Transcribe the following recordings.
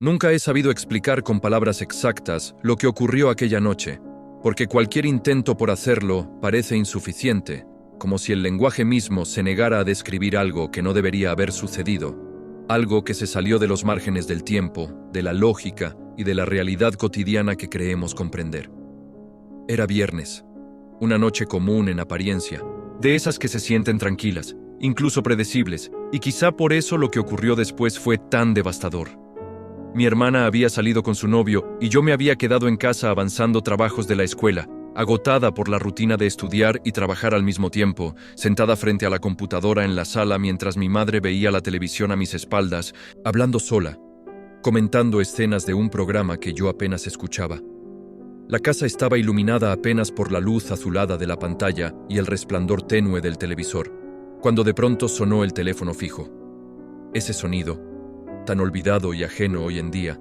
Nunca he sabido explicar con palabras exactas lo que ocurrió aquella noche, porque cualquier intento por hacerlo parece insuficiente, como si el lenguaje mismo se negara a describir algo que no debería haber sucedido, algo que se salió de los márgenes del tiempo, de la lógica y de la realidad cotidiana que creemos comprender. Era viernes, una noche común en apariencia, de esas que se sienten tranquilas, incluso predecibles, y quizá por eso lo que ocurrió después fue tan devastador. Mi hermana había salido con su novio y yo me había quedado en casa avanzando trabajos de la escuela, agotada por la rutina de estudiar y trabajar al mismo tiempo, sentada frente a la computadora en la sala mientras mi madre veía la televisión a mis espaldas, hablando sola, comentando escenas de un programa que yo apenas escuchaba. La casa estaba iluminada apenas por la luz azulada de la pantalla y el resplandor tenue del televisor, cuando de pronto sonó el teléfono fijo. Ese sonido, tan olvidado y ajeno hoy en día,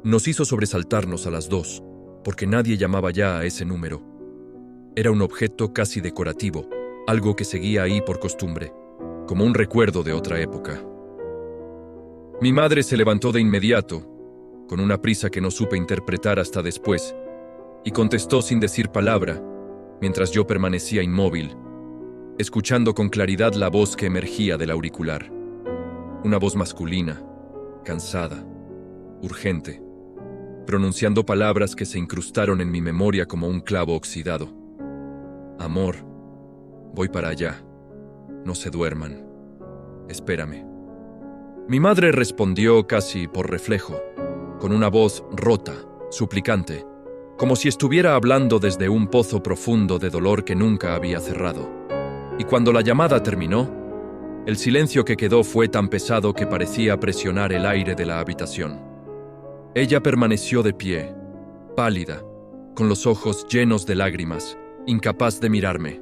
nos hizo sobresaltarnos a las dos, porque nadie llamaba ya a ese número. Era un objeto casi decorativo, algo que seguía ahí por costumbre, como un recuerdo de otra época. Mi madre se levantó de inmediato, con una prisa que no supe interpretar hasta después, y contestó sin decir palabra, mientras yo permanecía inmóvil, escuchando con claridad la voz que emergía del auricular. Una voz masculina, cansada, urgente, pronunciando palabras que se incrustaron en mi memoria como un clavo oxidado. Amor, voy para allá. No se duerman. Espérame. Mi madre respondió casi por reflejo, con una voz rota, suplicante, como si estuviera hablando desde un pozo profundo de dolor que nunca había cerrado. Y cuando la llamada terminó, el silencio que quedó fue tan pesado que parecía presionar el aire de la habitación. Ella permaneció de pie, pálida, con los ojos llenos de lágrimas, incapaz de mirarme,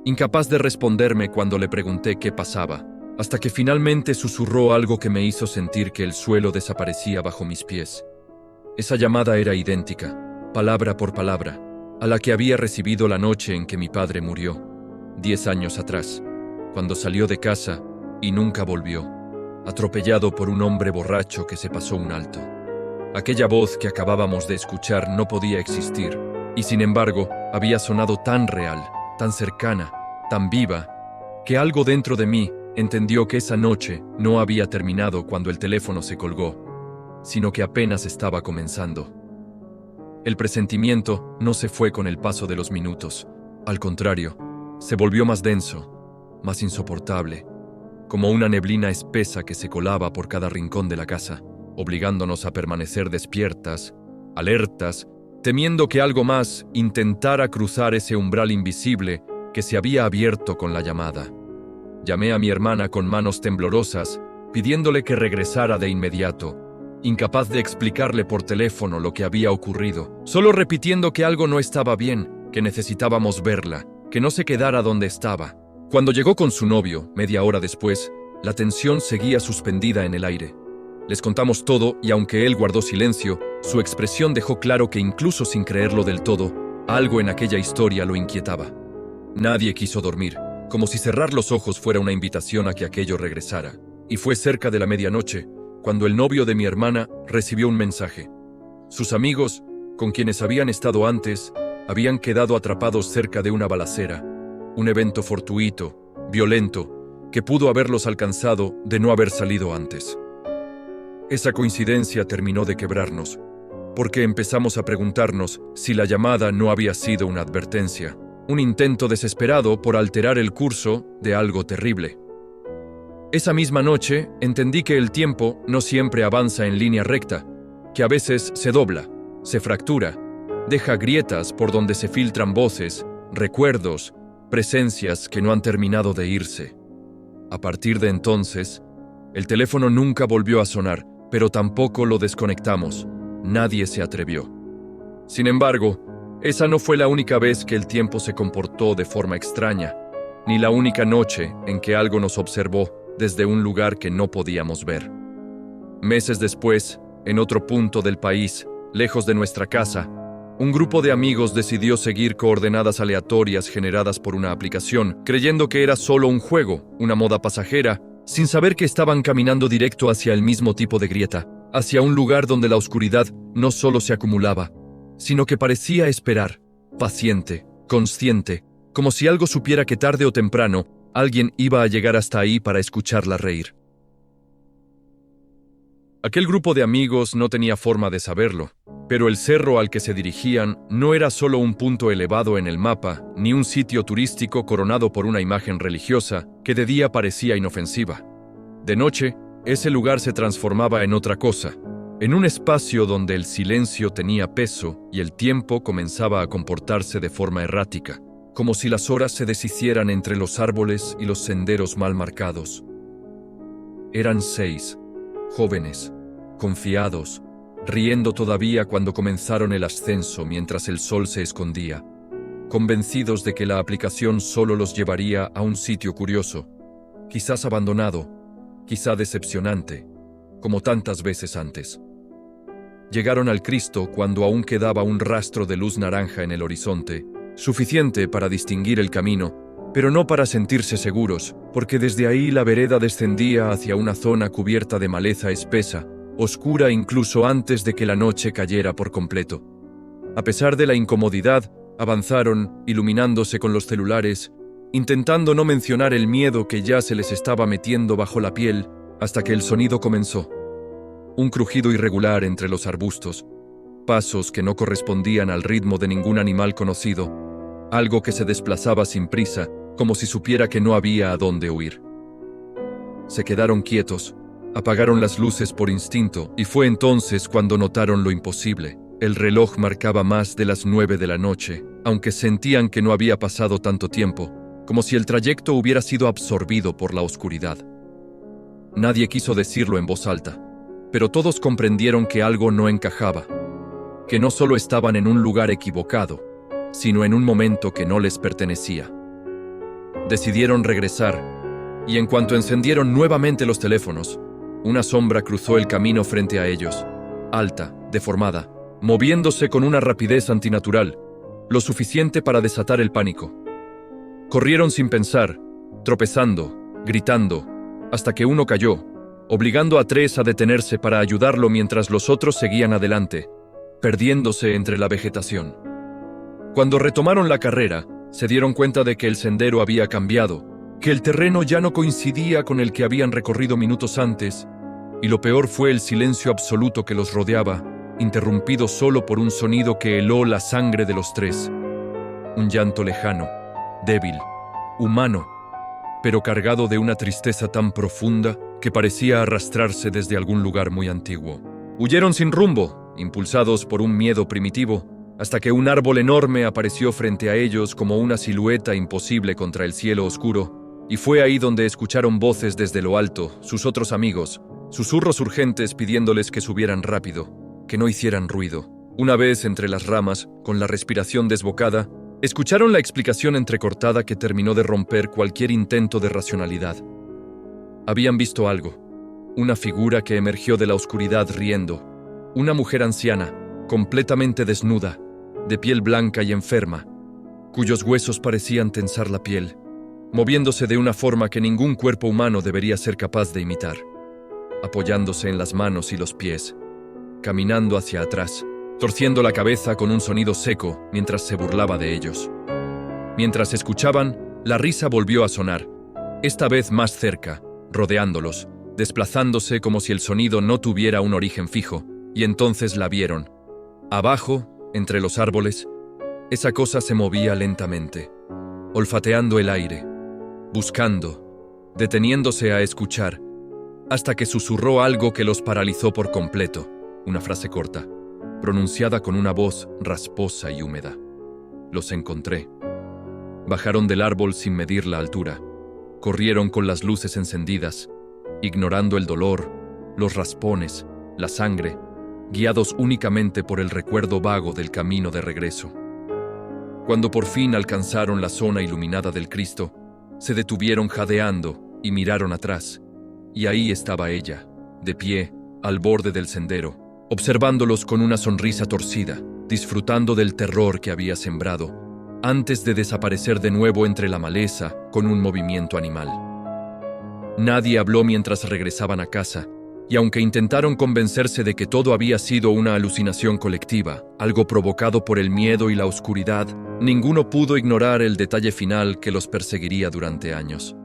incapaz de responderme cuando le pregunté qué pasaba, hasta que finalmente susurró algo que me hizo sentir que el suelo desaparecía bajo mis pies. Esa llamada era idéntica, palabra por palabra, a la que había recibido la noche en que mi padre murió, 10 años atrás, cuando salió de casa y nunca volvió, atropellado por un hombre borracho que se pasó un alto. Aquella voz que acabábamos de escuchar no podía existir, y sin embargo había sonado tan real, tan cercana, tan viva, que algo dentro de mí entendió que esa noche no había terminado cuando el teléfono se colgó, sino que apenas estaba comenzando. El presentimiento no se fue con el paso de los minutos, al contrario, se volvió más denso, más insoportable, como una neblina espesa que se colaba por cada rincón de la casa, obligándonos a permanecer despiertas, alertas, temiendo que algo más intentara cruzar ese umbral invisible que se había abierto con la llamada. Llamé a mi hermana con manos temblorosas, pidiéndole que regresara de inmediato, incapaz de explicarle por teléfono lo que había ocurrido, solo repitiendo que algo no estaba bien, que necesitábamos verla, que no se quedara donde estaba. Cuando llegó con su novio, media hora después, la tensión seguía suspendida en el aire. Les contamos todo y aunque él guardó silencio, su expresión dejó claro que incluso sin creerlo del todo, algo en aquella historia lo inquietaba. Nadie quiso dormir, como si cerrar los ojos fuera una invitación a que aquello regresara. Y fue cerca de la medianoche, cuando el novio de mi hermana recibió un mensaje. Sus amigos, con quienes habían estado antes, habían quedado atrapados cerca de una balacera, un evento fortuito, violento, que pudo haberlos alcanzado de no haber salido antes. Esa coincidencia terminó de quebrarnos, porque empezamos a preguntarnos si la llamada no había sido una advertencia, un intento desesperado por alterar el curso de algo terrible. Esa misma noche entendí que el tiempo no siempre avanza en línea recta, que a veces se dobla, se fractura, deja grietas por donde se filtran voces, recuerdos, presencias que no han terminado de irse. A partir de entonces, el teléfono nunca volvió a sonar, pero tampoco lo desconectamos. Nadie se atrevió. Sin embargo, esa no fue la única vez que el tiempo se comportó de forma extraña, ni la única noche en que algo nos observó desde un lugar que no podíamos ver. Meses después, en otro punto del país, lejos de nuestra casa, un grupo de amigos decidió seguir coordenadas aleatorias generadas por una aplicación, creyendo que era solo un juego, una moda pasajera, sin saber que estaban caminando directo hacia el mismo tipo de grieta, hacia un lugar donde la oscuridad no solo se acumulaba, sino que parecía esperar, paciente, consciente, como si algo supiera que tarde o temprano alguien iba a llegar hasta ahí para escucharla reír. Aquel grupo de amigos no tenía forma de saberlo, pero el cerro al que se dirigían no era solo un punto elevado en el mapa, ni un sitio turístico coronado por una imagen religiosa que de día parecía inofensiva. De noche, ese lugar se transformaba en otra cosa, en un espacio donde el silencio tenía peso y el tiempo comenzaba a comportarse de forma errática, como si las horas se deshicieran entre los árboles y los senderos mal marcados. Eran 6, jóvenes, confiados, riendo todavía cuando comenzaron el ascenso mientras el sol se escondía, convencidos de que la aplicación solo los llevaría a un sitio curioso, quizás abandonado, quizá decepcionante, como tantas veces antes. Llegaron al Cristo cuando aún quedaba un rastro de luz naranja en el horizonte, suficiente para distinguir el camino, pero no para sentirse seguros, porque desde ahí la vereda descendía hacia una zona cubierta de maleza espesa, oscura incluso antes de que la noche cayera por completo. A pesar de la incomodidad, avanzaron, iluminándose con los celulares, intentando no mencionar el miedo que ya se les estaba metiendo bajo la piel, hasta que el sonido comenzó. Un crujido irregular entre los arbustos, pasos que no correspondían al ritmo de ningún animal conocido, algo que se desplazaba sin prisa, como si supiera que no había a dónde huir. Se quedaron quietos, apagaron las luces por instinto, y fue entonces cuando notaron lo imposible. El reloj marcaba más de las 9 de la noche, aunque sentían que no había pasado tanto tiempo, como si el trayecto hubiera sido absorbido por la oscuridad. Nadie quiso decirlo en voz alta, pero todos comprendieron que algo no encajaba, que no solo estaban en un lugar equivocado, sino en un momento que no les pertenecía. Decidieron regresar, y en cuanto encendieron nuevamente los teléfonos, una sombra cruzó el camino frente a ellos, alta, deformada, moviéndose con una rapidez antinatural, lo suficiente para desatar el pánico. Corrieron sin pensar, tropezando, gritando, hasta que uno cayó, obligando a 3 a detenerse para ayudarlo mientras los otros seguían adelante, perdiéndose entre la vegetación. Cuando retomaron la carrera, se dieron cuenta de que el sendero había cambiado, que el terreno ya no coincidía con el que habían recorrido minutos antes, y lo peor fue el silencio absoluto que los rodeaba, interrumpido solo por un sonido que heló la sangre de los 3. Un llanto lejano, débil, humano, pero cargado de una tristeza tan profunda que parecía arrastrarse desde algún lugar muy antiguo. Huyeron sin rumbo, impulsados por un miedo primitivo, hasta que un árbol enorme apareció frente a ellos como una silueta imposible contra el cielo oscuro, y fue ahí donde escucharon voces desde lo alto, sus otros amigos, susurros urgentes pidiéndoles que subieran rápido, que no hicieran ruido. Una vez entre las ramas, con la respiración desbocada, escucharon la explicación entrecortada que terminó de romper cualquier intento de racionalidad. Habían visto algo, una figura que emergió de la oscuridad riendo, una mujer anciana, completamente desnuda, de piel blanca y enferma, cuyos huesos parecían tensar la piel, moviéndose de una forma que ningún cuerpo humano debería ser capaz de imitar, apoyándose en las manos y los pies, caminando hacia atrás, torciendo la cabeza con un sonido seco mientras se burlaba de ellos. Mientras escuchaban, la risa volvió a sonar, esta vez más cerca, rodeándolos, desplazándose como si el sonido no tuviera un origen fijo, y entonces la vieron. Abajo, entre los árboles, esa cosa se movía lentamente, olfateando el aire, buscando, deteniéndose a escuchar, hasta que susurró algo que los paralizó por completo, una frase corta, pronunciada con una voz rasposa y húmeda. Los encontré. Bajaron del árbol sin medir la altura, corrieron con las luces encendidas, ignorando el dolor, los raspones, la sangre, guiados únicamente por el recuerdo vago del camino de regreso. Cuando por fin alcanzaron la zona iluminada del Cristo, se detuvieron jadeando y miraron atrás, y ahí estaba ella, de pie, al borde del sendero, observándolos con una sonrisa torcida, disfrutando del terror que había sembrado, antes de desaparecer de nuevo entre la maleza con un movimiento animal. Nadie habló mientras regresaban a casa, Y aunque intentaron convencerse de que todo había sido una alucinación colectiva, algo provocado por el miedo y la oscuridad, ninguno pudo ignorar el detalle final que los perseguiría durante años.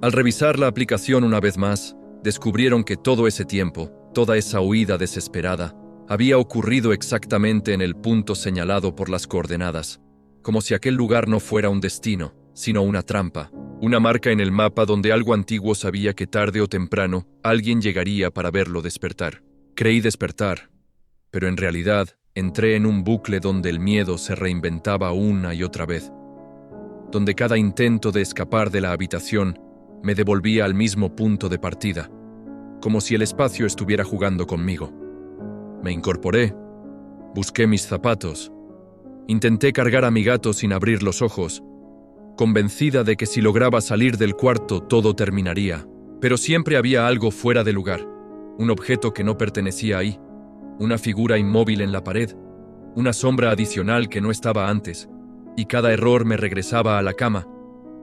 Al revisar la aplicación una vez más, descubrieron que todo ese tiempo, toda esa huida desesperada, había ocurrido exactamente en el punto señalado por las coordenadas, como si aquel lugar no fuera un destino, sino una trampa, una marca en el mapa donde algo antiguo sabía que tarde o temprano alguien llegaría para verlo despertar. Creí despertar, pero en realidad entré en un bucle donde el miedo se reinventaba una y otra vez, donde cada intento de escapar de la habitación me devolvía al mismo punto de partida, como si el espacio estuviera jugando conmigo. Me incorporé, busqué mis zapatos, intenté cargar a mi gato sin abrir los ojos, convencida de que si lograba salir del cuarto todo terminaría, pero siempre había algo fuera de lugar, un objeto que no pertenecía ahí, una figura inmóvil en la pared, una sombra adicional que no estaba antes, y cada error me regresaba a la cama,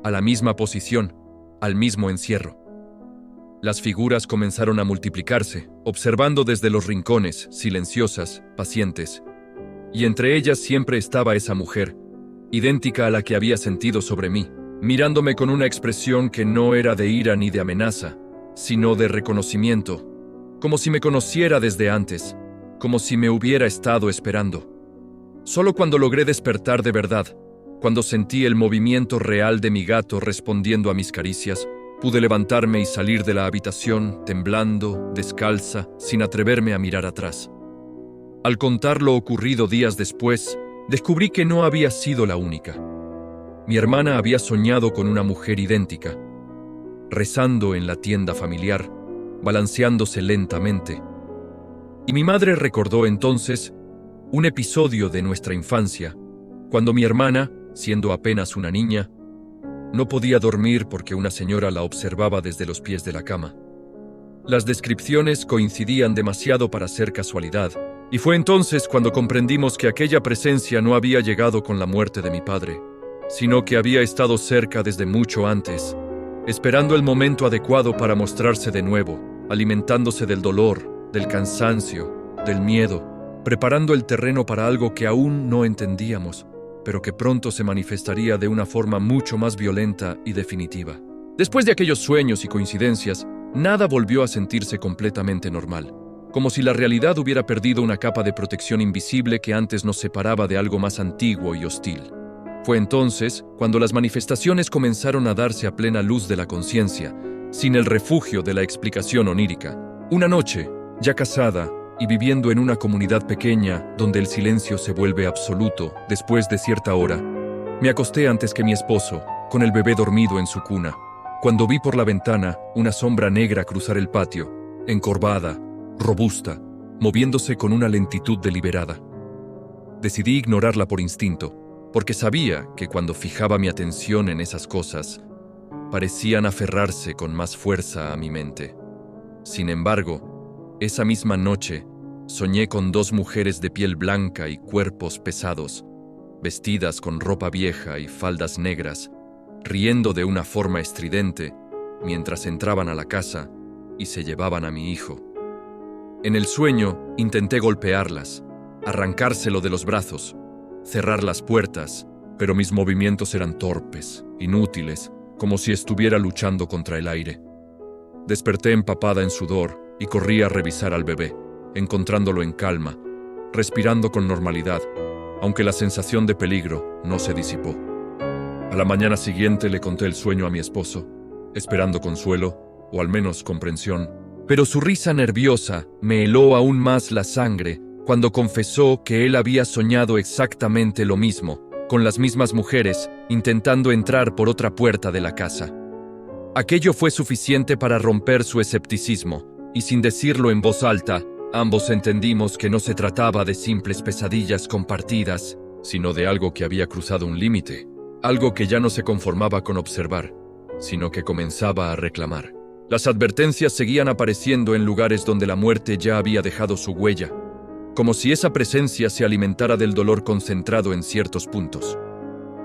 a la misma posición, al mismo encierro. Las figuras comenzaron a multiplicarse, observando desde los rincones, silenciosas, pacientes, y entre ellas siempre estaba esa mujer, idéntica a la que había sentido sobre mí, mirándome con una expresión que no era de ira ni de amenaza, sino de reconocimiento, como si me conociera desde antes, como si me hubiera estado esperando. Solo cuando logré despertar de verdad, cuando sentí el movimiento real de mi gato respondiendo a mis caricias, pude levantarme y salir de la habitación, temblando, descalza, sin atreverme a mirar atrás. Al contar lo ocurrido días después, descubrí que no había sido la única. Mi hermana había soñado con una mujer idéntica, rezando en la tienda familiar, balanceándose lentamente. Y mi madre recordó entonces un episodio de nuestra infancia, cuando mi hermana, siendo apenas una niña, no podía dormir porque una señora la observaba desde los pies de la cama. Las descripciones coincidían demasiado para ser casualidad, y fue entonces cuando comprendimos que aquella presencia no había llegado con la muerte de mi padre, sino que había estado cerca desde mucho antes, esperando el momento adecuado para mostrarse de nuevo, alimentándose del dolor, del cansancio, del miedo, preparando el terreno para algo que aún no entendíamos, pero que pronto se manifestaría de una forma mucho más violenta y definitiva. Después de aquellos sueños y coincidencias, nada volvió a sentirse completamente normal, como si la realidad hubiera perdido una capa de protección invisible que antes nos separaba de algo más antiguo y hostil. Fue entonces cuando las manifestaciones comenzaron a darse a plena luz de la conciencia, sin el refugio de la explicación onírica. Una noche, ya casada y viviendo en una comunidad pequeña donde el silencio se vuelve absoluto después de cierta hora, me acosté antes que mi esposo, con el bebé dormido en su cuna, cuando vi por la ventana una sombra negra cruzar el patio, encorvada, robusta, moviéndose con una lentitud deliberada. Decidí ignorarla por instinto, porque sabía que cuando fijaba mi atención en esas cosas, parecían aferrarse con más fuerza a mi mente. Sin embargo, esa misma noche, soñé con dos mujeres de piel blanca y cuerpos pesados, vestidas con ropa vieja y faldas negras, riendo de una forma estridente, mientras entraban a la casa y se llevaban a mi hijo. En el sueño, intenté golpearlas, arrancárselo de los brazos, cerrar las puertas, pero mis movimientos eran torpes, inútiles, como si estuviera luchando contra el aire. Desperté empapada en sudor y corrí a revisar al bebé, encontrándolo en calma, respirando con normalidad, aunque la sensación de peligro no se disipó. A la mañana siguiente le conté el sueño a mi esposo, esperando consuelo, o al menos comprensión, pero su risa nerviosa me heló aún más la sangre cuando confesó que él había soñado exactamente lo mismo, con las mismas mujeres, intentando entrar por otra puerta de la casa. Aquello fue suficiente para romper su escepticismo, y sin decirlo en voz alta, ambos entendimos que no se trataba de simples pesadillas compartidas, sino de algo que había cruzado un límite, algo que ya no se conformaba con observar, sino que comenzaba a reclamar. Las advertencias seguían apareciendo en lugares donde la muerte ya había dejado su huella, como si esa presencia se alimentara del dolor concentrado en ciertos puntos.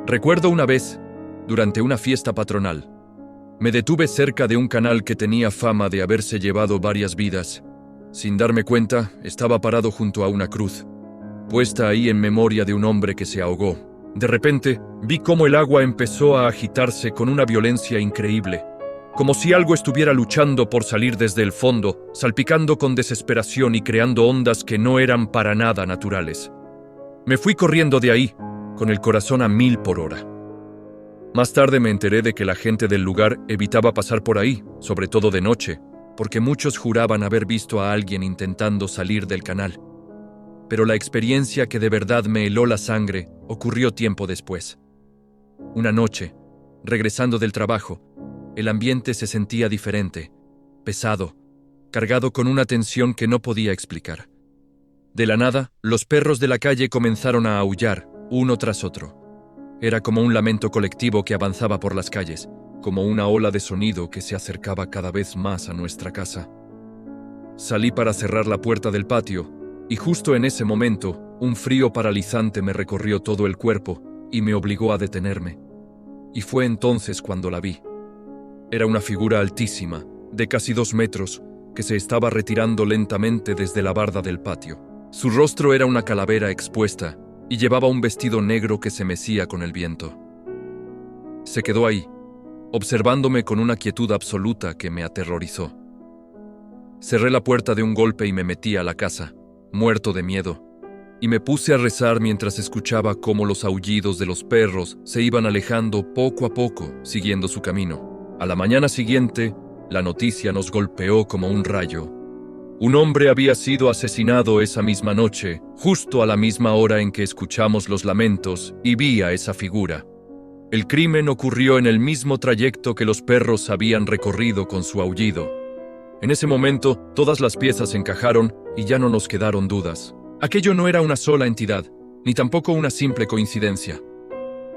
Recuerdo una vez, durante una fiesta patronal, Me detuve cerca de un canal que tenía fama de haberse llevado varias vidas. Sin darme cuenta, estaba parado junto a una cruz, puesta ahí en memoria de un hombre que se ahogó. De repente, vi cómo el agua empezó a agitarse con una violencia increíble, como si algo estuviera luchando por salir desde el fondo, salpicando con desesperación y creando ondas que no eran para nada naturales. Me fui corriendo de ahí, con el corazón a 1000 por hora. Más tarde me enteré de que la gente del lugar evitaba pasar por ahí, sobre todo de noche, porque muchos juraban haber visto a alguien intentando salir del canal. Pero la experiencia que de verdad me heló la sangre ocurrió tiempo después. Una noche, regresando del trabajo, el ambiente se sentía diferente, pesado, cargado con una tensión que no podía explicar. De la nada, los perros de la calle comenzaron a aullar, uno tras otro. Era como un lamento colectivo que avanzaba por las calles, como una ola de sonido que se acercaba cada vez más a nuestra casa. Salí para cerrar la puerta del patio, y justo en ese momento, un frío paralizante me recorrió todo el cuerpo y me obligó a detenerme. Y fue entonces cuando la vi. Era una figura altísima, de casi 2 metros, que se estaba retirando lentamente desde la barda del patio. Su rostro era una calavera expuesta y llevaba un vestido negro que se mecía con el viento. Se quedó ahí, observándome con una quietud absoluta que me aterrorizó. Cerré la puerta de un golpe y me metí a la casa, muerto de miedo, y me puse a rezar mientras escuchaba cómo los aullidos de los perros se iban alejando poco a poco, siguiendo su camino. A la mañana siguiente, la noticia nos golpeó como un rayo. Un hombre había sido asesinado esa misma noche, justo a la misma hora en que escuchamos los lamentos y vi a esa figura. El crimen ocurrió en el mismo trayecto que los perros habían recorrido con su aullido. En ese momento, todas las piezas encajaron y ya no nos quedaron dudas. Aquello no era una sola entidad, ni tampoco una simple coincidencia.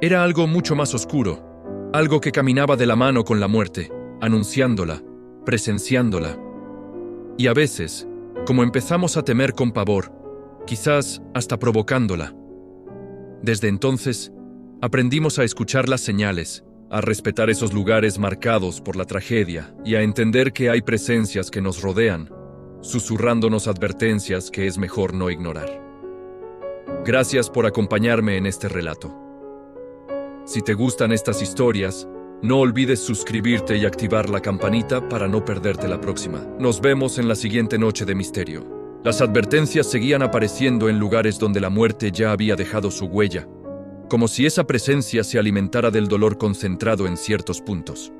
Era algo mucho más oscuro, algo que caminaba de la mano con la muerte, anunciándola, presenciándola. Y a veces, como empezamos a temer con pavor, quizás hasta provocándola. Desde entonces, aprendimos a escuchar las señales, a respetar esos lugares marcados por la tragedia y a entender que hay presencias que nos rodean, susurrándonos advertencias que es mejor no ignorar. Gracias por acompañarme en este relato. Si te gustan estas historias, no olvides suscribirte y activar la campanita para no perderte la próxima. Nos vemos en la siguiente noche de misterio. Las advertencias seguían apareciendo en lugares donde la muerte ya había dejado su huella, como si esa presencia se alimentara del dolor concentrado en ciertos puntos.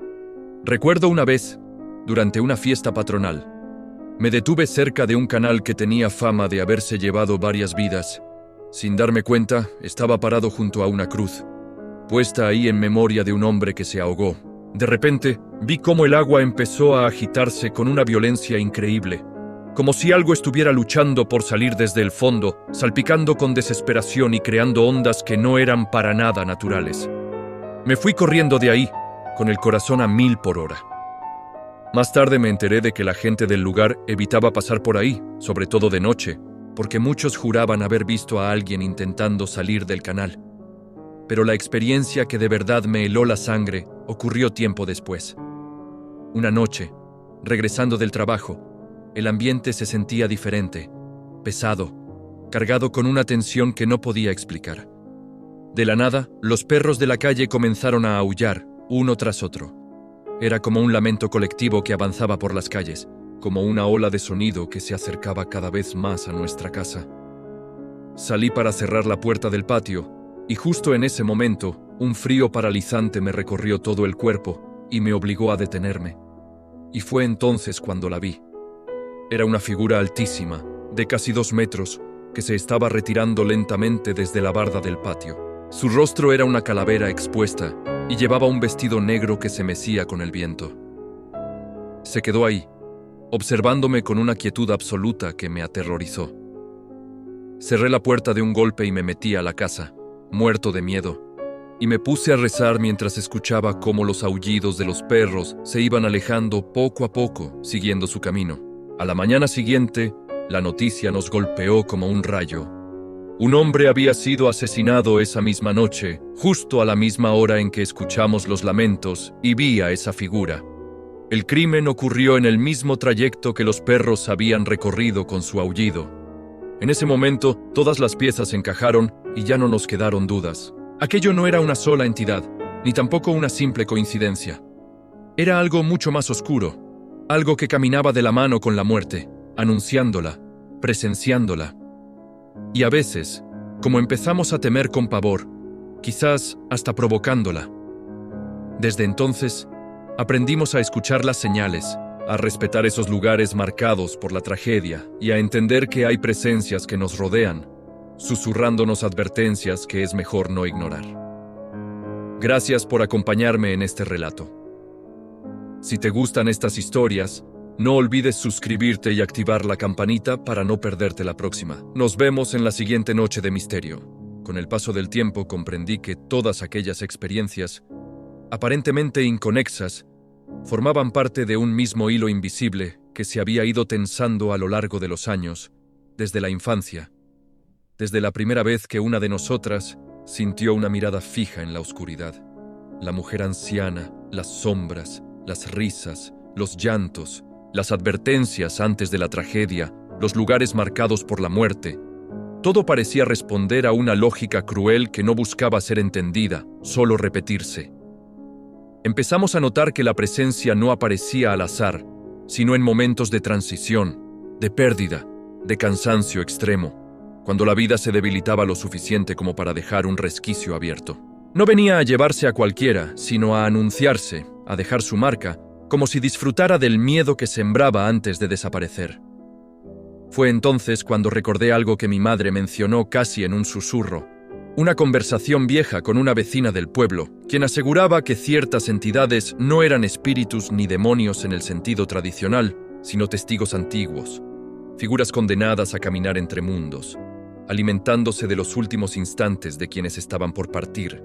Recuerdo una vez, durante una fiesta patronal, me detuve cerca de un canal que tenía fama de haberse llevado varias vidas. Sin darme cuenta, estaba parado junto a una cruz, puesta ahí en memoria de un hombre que se ahogó. De repente, vi cómo el agua empezó a agitarse con una violencia increíble, como si algo estuviera luchando por salir desde el fondo, salpicando con desesperación y creando ondas que no eran para nada naturales. Me fui corriendo de ahí, con el corazón a 1000 por hora. Más tarde me enteré de que la gente del lugar evitaba pasar por ahí, sobre todo de noche, porque muchos juraban haber visto a alguien intentando salir del canal. Pero la experiencia que de verdad me heló la sangre ocurrió tiempo después. Una noche, regresando del trabajo, el ambiente se sentía diferente, pesado, cargado con una tensión que no podía explicar. De la nada, los perros de la calle comenzaron a aullar, uno tras otro. Era como un lamento colectivo que avanzaba por las calles, como una ola de sonido que se acercaba cada vez más a nuestra casa. Salí para cerrar la puerta del patio, y justo en ese momento, un frío paralizante me recorrió todo el cuerpo y me obligó a detenerme. Y fue entonces cuando la vi. Era una figura altísima, de casi 2 metros, que se estaba retirando lentamente desde la barda del patio. Su rostro era una calavera expuesta y llevaba un vestido negro que se mecía con el viento. Se quedó ahí, observándome con una quietud absoluta que me aterrorizó. Cerré la puerta de un golpe y me metí a la casa, muerto de miedo, y me puse a rezar mientras escuchaba cómo los aullidos de los perros se iban alejando poco a poco, siguiendo su camino. A la mañana siguiente, la noticia nos golpeó como un rayo. Un hombre había sido asesinado esa misma noche, justo a la misma hora en que escuchamos los lamentos y vi a esa figura. El crimen ocurrió en el mismo trayecto que los perros habían recorrido con su aullido. En ese momento, todas las piezas encajaron y ya no nos quedaron dudas. Aquello no era una sola entidad, ni tampoco una simple coincidencia. Era algo mucho más oscuro, algo que caminaba de la mano con la muerte, anunciándola, presenciándola. Y a veces, como empezamos a temer con pavor, quizás hasta provocándola. Desde entonces, aprendimos a escuchar las señales, a respetar esos lugares marcados por la tragedia y a entender que hay presencias que nos rodean, susurrándonos advertencias que es mejor no ignorar. Gracias por acompañarme en este relato. Si te gustan estas historias, no olvides suscribirte y activar la campanita para no perderte la próxima. Nos vemos en la siguiente noche de misterio. Con el paso del tiempo comprendí que todas aquellas experiencias, aparentemente inconexas, formaban parte de un mismo hilo invisible que se había ido tensando a lo largo de los años, desde la infancia, desde la primera vez que una de nosotras sintió una mirada fija en la oscuridad. La mujer anciana, las sombras, las risas, los llantos, las advertencias antes de la tragedia, los lugares marcados por la muerte. Todo parecía responder a una lógica cruel que no buscaba ser entendida, solo repetirse. Empezamos a notar que la presencia no aparecía al azar, sino en momentos de transición, de pérdida, de cansancio extremo, cuando la vida se debilitaba lo suficiente como para dejar un resquicio abierto. No venía a llevarse a cualquiera, sino a anunciarse, a dejar su marca, como si disfrutara del miedo que sembraba antes de desaparecer. Fue entonces cuando recordé algo que mi madre mencionó casi en un susurro, una conversación vieja con una vecina del pueblo, quien aseguraba que ciertas entidades no eran espíritus ni demonios en el sentido tradicional, sino testigos antiguos, figuras condenadas a caminar entre mundos, alimentándose de los últimos instantes de quienes estaban por partir,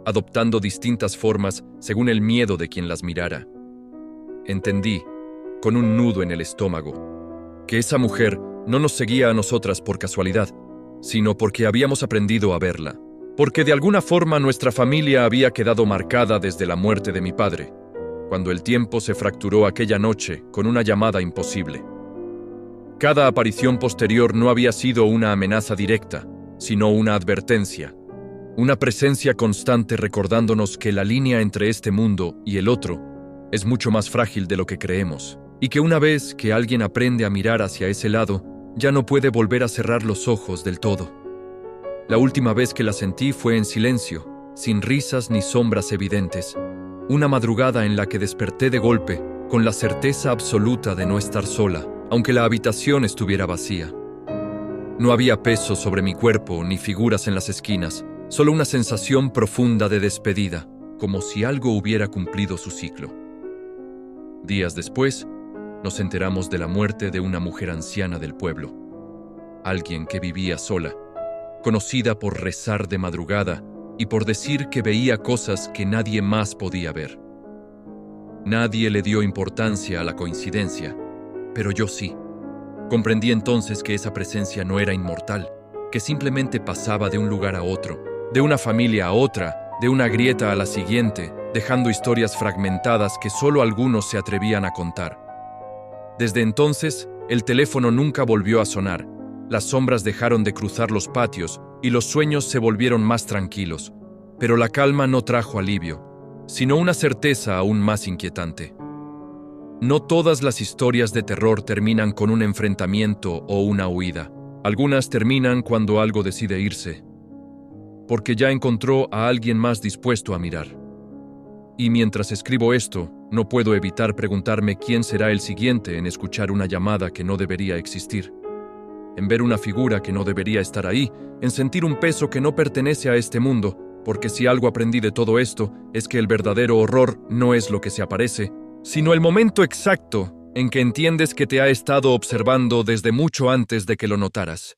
adoptando distintas formas según el miedo de quien las mirara. Entendí, con un nudo en el estómago, que esa mujer no nos seguía a nosotras por casualidad, sino porque habíamos aprendido a verla, porque de alguna forma nuestra familia había quedado marcada desde la muerte de mi padre, cuando el tiempo se fracturó aquella noche con una llamada imposible. Cada aparición posterior no había sido una amenaza directa, sino una advertencia, una presencia constante recordándonos que la línea entre este mundo y el otro es mucho más frágil de lo que creemos, y que una vez que alguien aprende a mirar hacia ese lado, ya no puede volver a cerrar los ojos del todo. La última vez que la sentí fue en silencio, sin risas ni sombras evidentes, una madrugada en la que desperté de golpe, con la certeza absoluta de no estar sola, aunque la habitación estuviera vacía. No había peso sobre mi cuerpo ni figuras en las esquinas, solo una sensación profunda de despedida, como si algo hubiera cumplido su ciclo. Días después, nos enteramos de la muerte de una mujer anciana del pueblo, alguien que vivía sola, conocida por rezar de madrugada y por decir que veía cosas que nadie más podía ver. Nadie le dio importancia a la coincidencia, pero yo sí. Comprendí entonces que esa presencia no era inmortal, que simplemente pasaba de un lugar a otro, de una familia a otra, de una grieta a la siguiente, dejando historias fragmentadas que solo algunos se atrevían a contar. Desde entonces, el teléfono nunca volvió a sonar, las sombras dejaron de cruzar los patios y los sueños se volvieron más tranquilos, pero la calma no trajo alivio, sino una certeza aún más inquietante. No todas las historias de terror terminan con un enfrentamiento o una huida. Algunas terminan cuando algo decide irse, porque ya encontró a alguien más dispuesto a mirar. Y mientras escribo esto, no puedo evitar preguntarme quién será el siguiente en escuchar una llamada que no debería existir, en ver una figura que no debería estar ahí, en sentir un peso que no pertenece a este mundo, porque si algo aprendí de todo esto es que el verdadero horror no es lo que se aparece, sino el momento exacto en que entiendes que te ha estado observando desde mucho antes de que lo notaras.